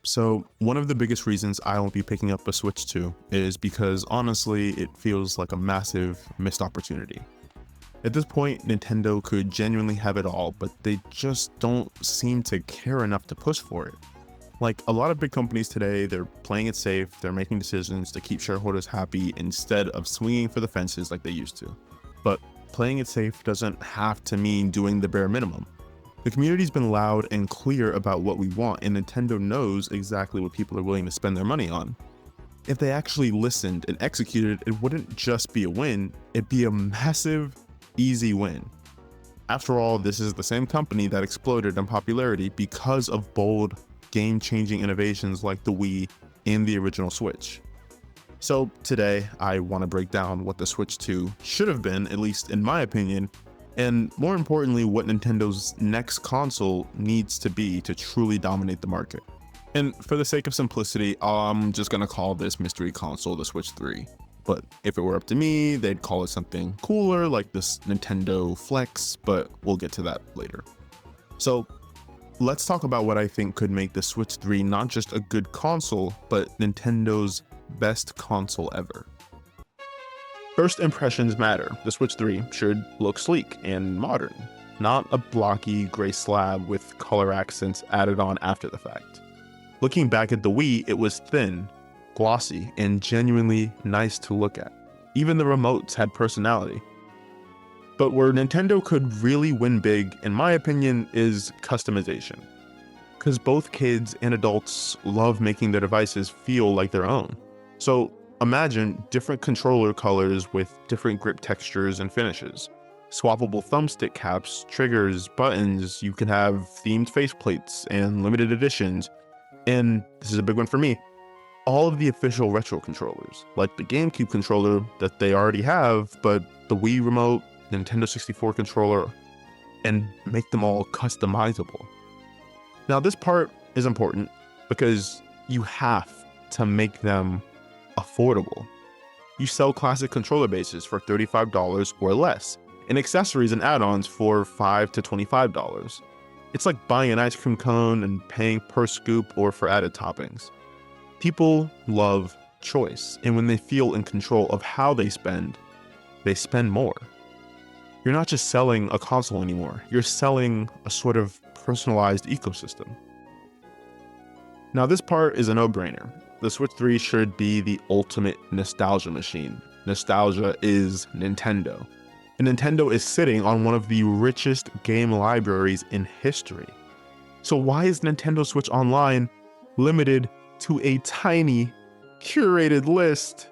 So one of the biggest reasons I won't be picking up a Switch 2 is because honestly, it feels like a massive missed opportunity. At this point, Nintendo could genuinely have it all, but they just don't seem to care enough to push for it. Like a lot of big companies today, they're playing it safe, they're making decisions to keep shareholders happy instead of swinging for the fences like they used to. But playing it safe doesn't have to mean doing the bare minimum. The community's been loud and clear about what we want, and Nintendo knows exactly what people are willing to spend their money on. If they actually listened and executed, it wouldn't just be a win, it'd be a massive, easy win. After all, this is the same company that exploded in popularity because of bold, game-changing innovations like the Wii and the original Switch. So today, I want to break down what the Switch 2 should have been, at least in my opinion, and more importantly, what Nintendo's next console needs to be to truly dominate the market. And for the sake of simplicity, I'm just gonna call this mystery console the Switch 3. But if it were up to me, they'd call it something cooler like this Nintendo Flex, but we'll get to that later. So let's talk about what I think could make the Switch 3 not just a good console, but Nintendo's best console ever. First impressions matter. The Switch 3 should look sleek and modern, not a blocky gray slab with color accents added on after the fact. Looking back at the Wii, it was thin, glossy, and genuinely nice to look at. Even the remotes had personality. But where Nintendo could really win big, in my opinion, is customization. Because both kids and adults love making their devices feel like their own. So imagine different controller colors with different grip textures and finishes. Swappable thumbstick caps, triggers, buttons, you can have themed faceplates and limited editions. And this is a big one for me, all of the official retro controllers, like the GameCube controller that they already have, but the Wii remote, Nintendo 64 controller, and make them all customizable. Now this part is important because you have to make them affordable. You sell classic controller bases for $35 or less, and accessories and add-ons for $5 to $25. It's like buying an ice cream cone and paying per scoop or for added toppings. People love choice, and when they feel in control of how they spend more. You're not just selling a console anymore, you're selling a sort of personalized ecosystem. Now this part is a no-brainer. The Switch 3 should be the ultimate nostalgia machine. Nostalgia is Nintendo. And Nintendo is sitting on one of the richest game libraries in history. So why is Nintendo Switch Online limited to a tiny, curated list?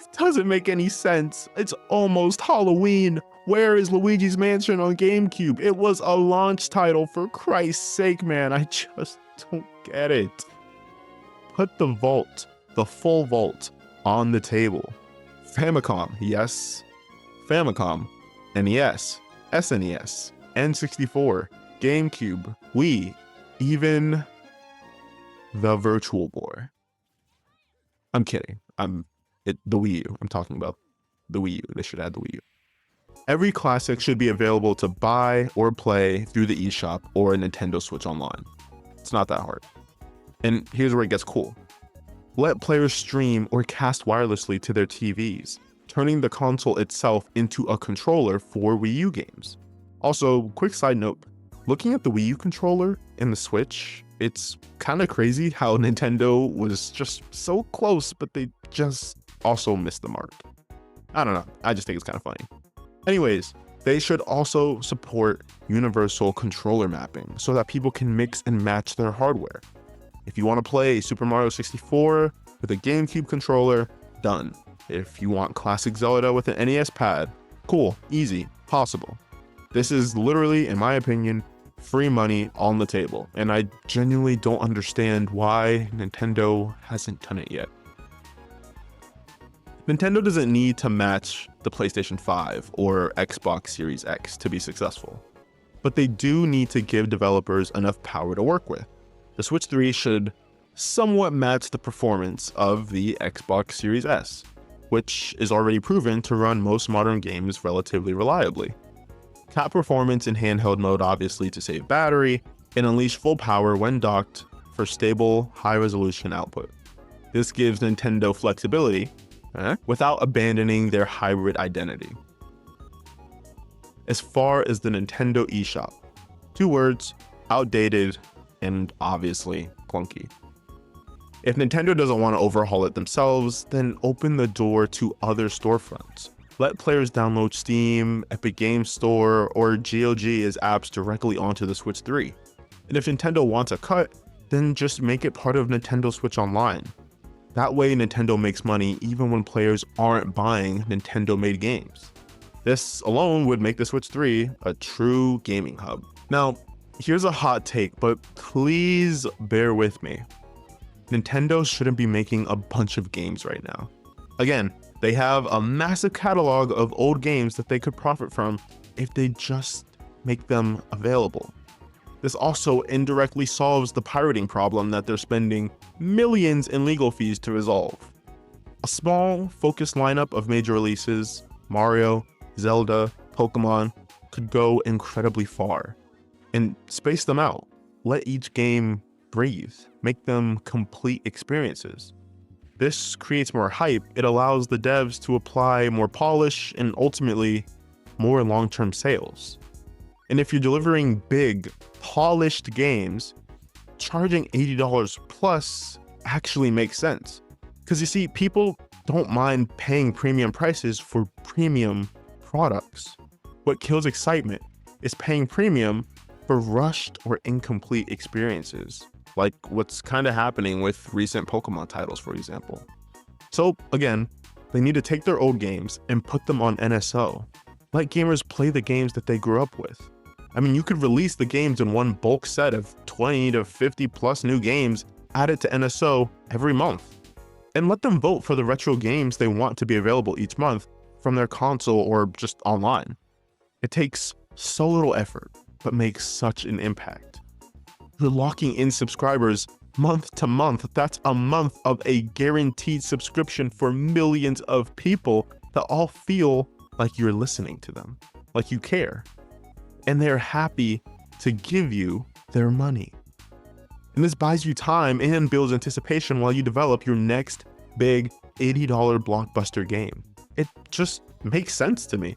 It doesn't make any sense. It's almost Halloween. Where is Luigi's Mansion on GameCube? It was a launch title, for Christ's sake, man. I just don't get it. Put the vault, the full vault, on the table. Famicom, yes. Famicom, NES, SNES, N64, GameCube, Wii, even the Virtual Boy. I'm kidding. The Wii U. I'm talking about the Wii U. They should add the Wii U. Every classic should be available to buy or play through the eShop or a Nintendo Switch Online. It's not that hard. And here's where it gets cool. Let players stream or cast wirelessly to their TVs, turning the console itself into a controller for Wii U games. Also, quick side note, looking at the Wii U controller and the Switch, it's kind of crazy how Nintendo was just so close, but they just also missed the mark. I don't know, I just think it's kind of funny. Anyways, they should also support universal controller mapping so that people can mix and match their hardware. If you want to play Super Mario 64 with a GameCube controller, done. If you want classic Zelda with an NES pad, cool, easy, possible. This is literally, in my opinion, free money on the table, and I genuinely don't understand why Nintendo hasn't done it yet. Nintendo doesn't need to match the PlayStation 5 or Xbox Series X to be successful, but they do need to give developers enough power to work with. The Switch 3 should somewhat match the performance of the Xbox Series S, which is already proven to run most modern games relatively reliably. Cap performance in handheld mode obviously to save battery, and unleash full power when docked for stable, high-resolution output. This gives Nintendo flexibility without abandoning their hybrid identity. As far as the Nintendo eShop, 2 words: outdated and obviously clunky. If Nintendo doesn't want to overhaul it themselves, then open the door to other storefronts. Let players download Steam, Epic Games Store, or GOG as apps directly onto the Switch 3. And if Nintendo wants a cut, then just make it part of Nintendo Switch Online. That way Nintendo makes money even when players aren't buying Nintendo-made games. This alone would make the Switch 3 a true gaming hub. Now, here's a hot take, but please bear with me. Nintendo shouldn't be making a bunch of games right now. Again, they have a massive catalog of old games that they could profit from if they just make them available. This also indirectly solves the pirating problem that they're spending millions in legal fees to resolve. A small, focused lineup of major releases, Mario, Zelda, Pokémon, could go incredibly far. And space them out. Let each game breathe. Make them complete experiences. This creates more hype. It allows the devs to apply more polish and ultimately more long-term sales. And if you're delivering big, polished games, charging $80 plus actually makes sense. Because you see, people don't mind paying premium prices for premium products. What kills excitement is paying premium for rushed or incomplete experiences, like what's kind of happening with recent Pokémon titles, for example. So again, they need to take their old games and put them on NSO. Let gamers play the games that they grew up with. I mean, you could release the games in one bulk set of 20 to 50 plus new games, add it to NSO every month, and let them vote for the retro games they want to be available each month from their console or just online. It takes so little effort, but makes such an impact. You're locking in subscribers month to month. That's a month of a guaranteed subscription for millions of people that all feel like you're listening to them, like you care, and they're happy to give you their money. And this buys you time and builds anticipation while you develop your next big $80 blockbuster game. It just makes sense to me.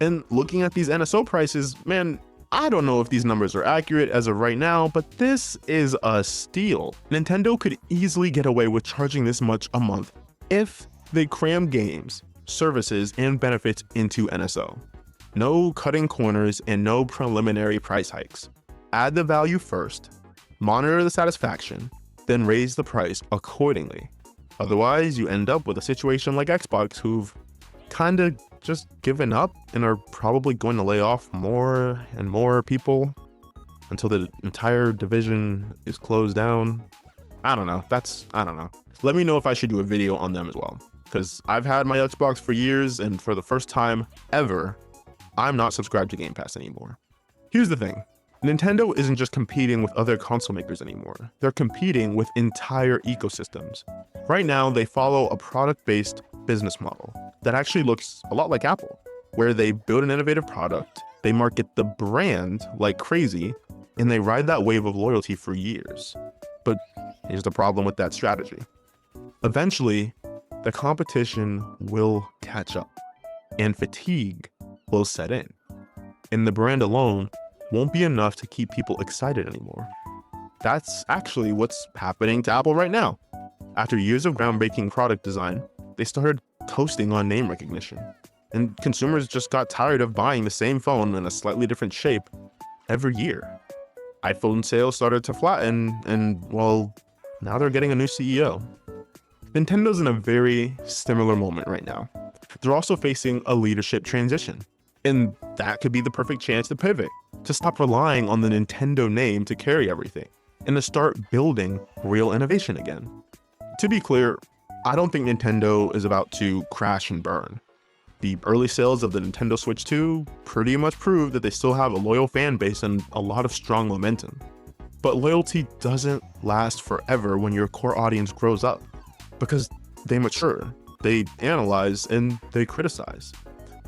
And looking at these NSO prices, man, I don't know if these numbers are accurate as of right now, but this is a steal. Nintendo could easily get away with charging this much a month if they cram games, services, and benefits into NSO. No cutting corners and no preliminary price hikes. Add the value first, monitor the satisfaction, then raise the price accordingly. Otherwise, you end up with a situation like Xbox, who've kind of just given up and are probably going to lay off more and more people until the entire division is closed down. I don't know. Let me know if I should do a video on them as well, because I've had my Xbox for years, and for the first time ever, I'm not subscribed to Game Pass anymore. Here's the thing. Nintendo isn't just competing with other console makers anymore. They're competing with entire ecosystems. Right now, they follow a product-based business model that actually looks a lot like Apple, where they build an innovative product, they market the brand like crazy, and they ride that wave of loyalty for years. But here's the problem with that strategy. Eventually, the competition will catch up, and fatigue will set in. And the brand alone won't be enough to keep people excited anymore. That's actually what's happening to Apple right now. After years of groundbreaking product design, they started coasting on name recognition. And consumers just got tired of buying the same phone in a slightly different shape every year. iPhone sales started to flatten, and well, now they're getting a new CEO. Nintendo's in a very similar moment right now. They're also facing a leadership transition, and that could be the perfect chance to pivot, to stop relying on the Nintendo name to carry everything, and to start building real innovation again. To be clear, I don't think Nintendo is about to crash and burn. The early sales of the Nintendo Switch 2 pretty much prove that they still have a loyal fan base and a lot of strong momentum. But loyalty doesn't last forever when your core audience grows up, because they mature, they analyze, and they criticize.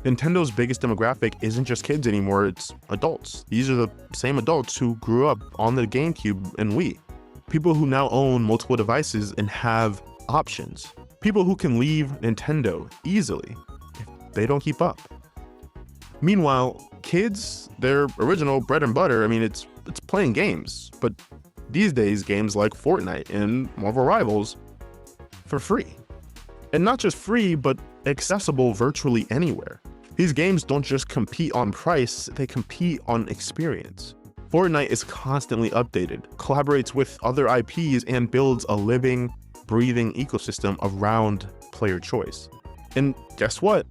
Nintendo's biggest demographic isn't just kids anymore, it's adults. These are the same adults who grew up on the GameCube and Wii. people who now own multiple devices and have options, people who can leave Nintendo easily if they don't keep up. Meanwhile, kids, their original bread and butter, I mean, it's playing games, but these days games like Fortnite and Marvel Rivals for free. And not just free, but accessible virtually anywhere. These games don't just compete on price, they compete on experience. Fortnite is constantly updated, collaborates with other IPs, and builds a living, breathing ecosystem around player choice. And guess what?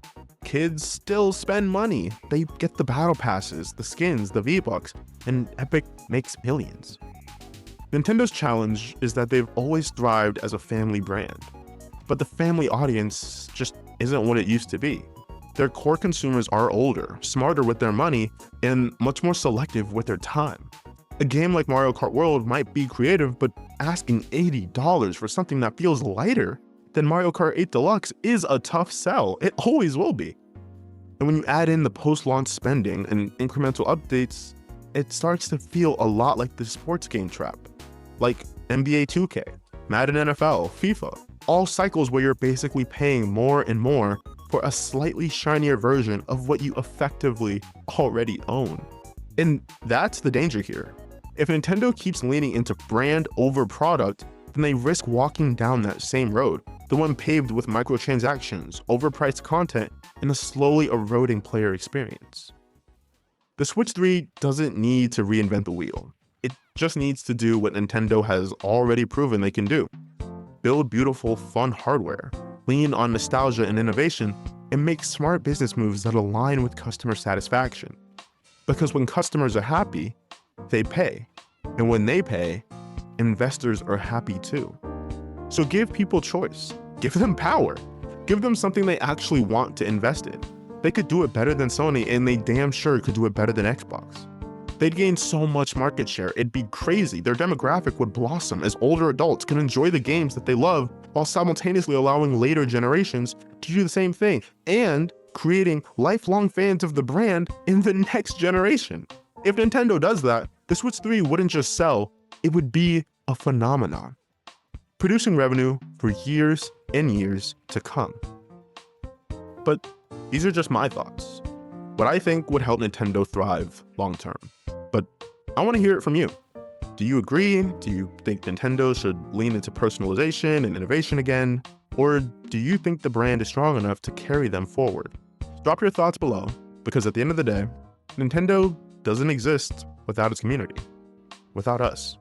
Kids still spend money. They get the battle passes, the skins, the V-Bucks, and Epic makes millions. Nintendo's challenge is that they've always thrived as a family brand, but the family audience just isn't what it used to be. Their core consumers are older, smarter with their money, and much more selective with their time. A game like Mario Kart World might be creative, but asking $80 for something that feels lighter than Mario Kart 8 Deluxe is a tough sell. It always will be. And when you add in the post-launch spending and incremental updates, it starts to feel a lot like the sports game trap. Like NBA 2K, Madden NFL, FIFA, all cycles where you're basically paying more and more for a slightly shinier version of what you effectively already own. And that's the danger here. If Nintendo keeps leaning into brand over product, then they risk walking down that same road, the one paved with microtransactions, overpriced content, and a slowly eroding player experience. The Switch 3 doesn't need to reinvent the wheel. It just needs to do what Nintendo has already proven they can do. Build beautiful, fun hardware, lean on nostalgia and innovation, and make smart business moves that align with customer satisfaction. Because when customers are happy, they pay. And when they pay, investors are happy too. So give people choice, give them power, give them something they actually want to invest in. They could do it better than Sony, and they damn sure could do it better than Xbox. They'd gain so much market share, it'd be crazy. Their demographic would blossom as older adults can enjoy the games that they love while simultaneously allowing later generations to do the same thing and creating lifelong fans of the brand in the next generation. If Nintendo does that, the Switch 3 wouldn't just sell, it would be a phenomenon, producing revenue for years and years to come. But these are just my thoughts. What I think would help Nintendo thrive long term. But I want to hear it from you. Do you agree? Do you think Nintendo should lean into personalization and innovation again? Or do you think the brand is strong enough to carry them forward? Drop your thoughts below, because at the end of the day, Nintendo doesn't exist without its community, without us.